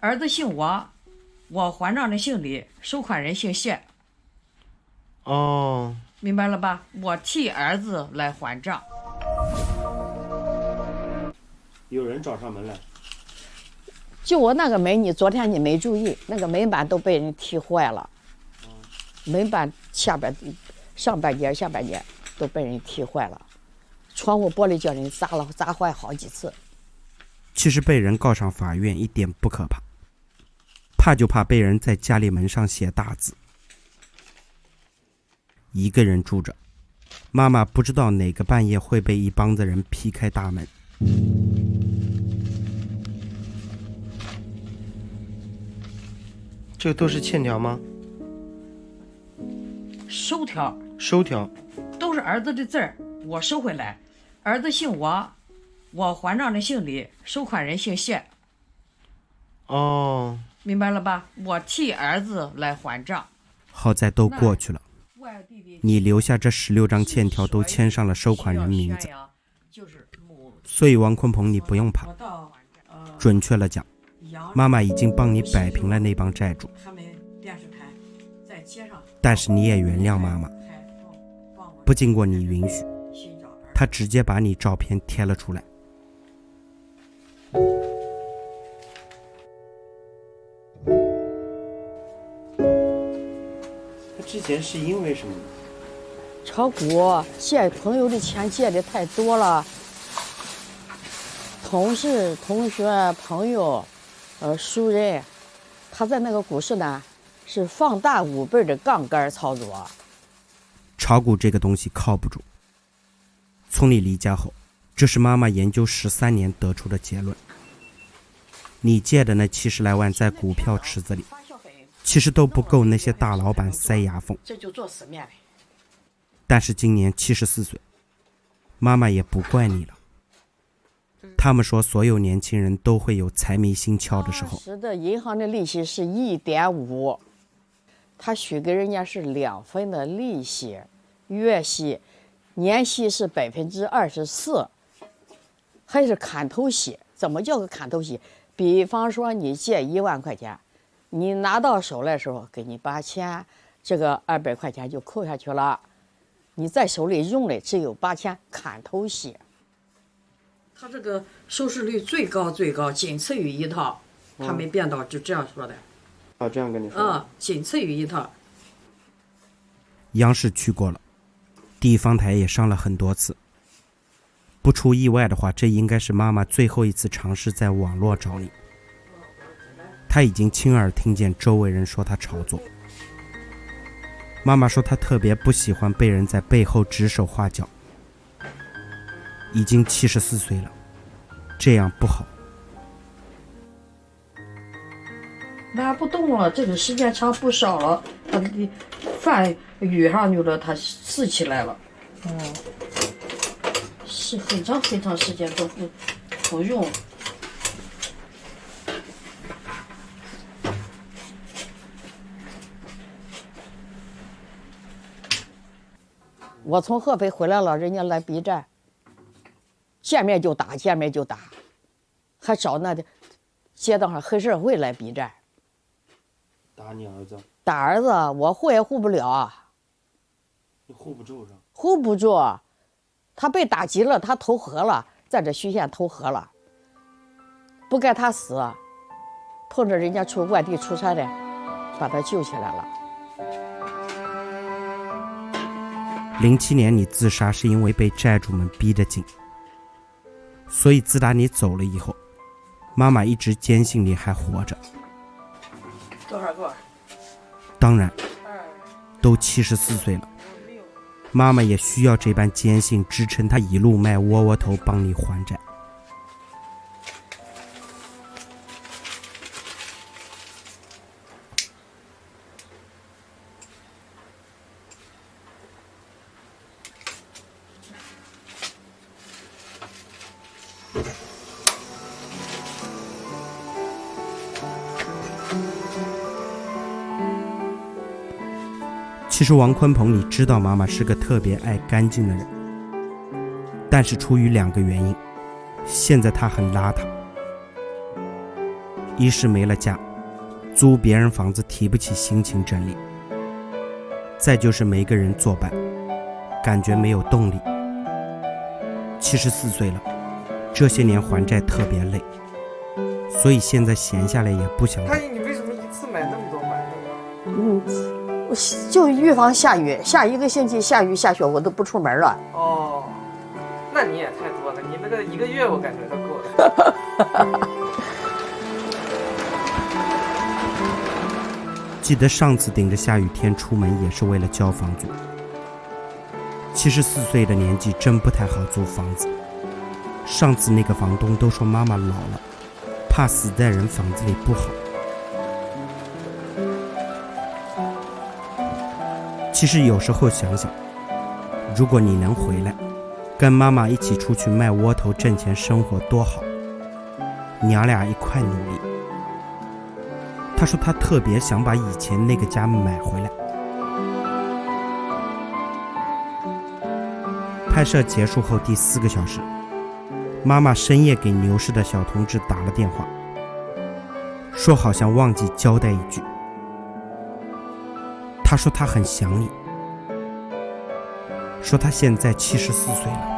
儿子姓王，我还账的姓李，收款人姓谢。哦，明白了吧？我替儿子来还账。有人找上门来。就我那个门，你昨天你没注意，那个门板都被人踢坏了，门板下半截、下半截都被人踢坏了，窗户玻璃叫人砸坏好几次。其实被人告上法院一点不可怕，怕就怕被人在家里门上写大字。一个人住着，妈妈不知道哪个半夜会被一帮子人劈开大门。这都是欠条吗？收条，收条。都是儿子的字儿，我收回来。儿子姓王，我还账的姓李，收款人姓谢。哦，明白了吧？我替儿子来还账。好在都过去了，你留下这16张欠条都签上了收款人名字，所以王坤鹏你不用怕。准确了讲，妈妈已经帮你摆平了那帮债主，但是你也原谅妈妈，不经过你允许，她直接把你照片贴了出来。他之前是因为什么？炒股借朋友的钱借的太多了，同事、同学、朋友，熟人，他在那个股市呢是放大5倍的杠杆操作。炒股这个东西靠不住。从你离家后，这是妈妈研究13年得出的结论。你借的那70来万在股票池子里，其实都不够那些大老板塞牙缝。这就做死面的。但是今年74岁，妈妈也不怪你了。他们说所有年轻人都会有财迷心窍的时候。当时的银行的利息是1.5%，他许给人家是2分的利息，月息、年息是24%，还是砍头息。怎么叫个砍头息？比方说你借1万块钱，你拿到手来的时候给你8000，这个200块钱就扣下去了。你在手里用的只有8000，砍头息。他这个收视率最高，仅次于一套。他没变到，就这样说的。啊，这样跟你说。仅次于一套。央视去过了，地方台也上了很多次。不出意外的话，这应该是妈妈最后一次尝试在网络找你。她已经亲耳听见周围人说她炒作。妈妈说她特别不喜欢被人在背后指手画脚。已经74岁了，这样不好。拉不动了，这个时间长不少了，他的饭遇上去了，他死起来了。是很长时间都不用。我从合肥回来了，人家来逼债，见面就打，还找那的街道上黑社会来逼债。打你儿子？打儿子，我护也护不了。你护不住是吧？护不住，他被打急了，他投河了，在这徐县投河了，不该他死，碰着人家外地出差的，把他救起来了。07年你自杀是因为被债主们逼得紧，所以自打你走了以后，妈妈一直坚信你还活着。多少个？当然，都74岁了，妈妈也需要这般坚信支撑她一路卖窝窝头帮你还债。其实王坤鹏，你知道妈妈是个特别爱干净的人，但是出于2个原因，现在她很邋遢。一是没了家，租别人房子提不起心情整理，再就是没个人作伴，感觉没有动力。74岁了，这些年还债特别累，所以现在闲下来也不想动。阿姨，你为什么一次买那么多馒头？就预防下雨，下1个星期下雨下雪我都不出门了。哦，那你也太多了，你那个1个月我感觉都够了。记得上次顶着下雨天出门也是为了交房租。74岁的年纪真不太好租房子，上次那个房东都说妈妈老了，怕死在人房子里不好。其实有时候想想，如果你能回来，跟妈妈一起出去卖窝头挣钱生活多好，娘俩一块努力。他说他特别想把以前那个家买回来。拍摄结束后第4个小时，妈妈深夜给牛市的小同志打了电话，说好像忘记交代一句。他说他很想你，说他现在74岁了，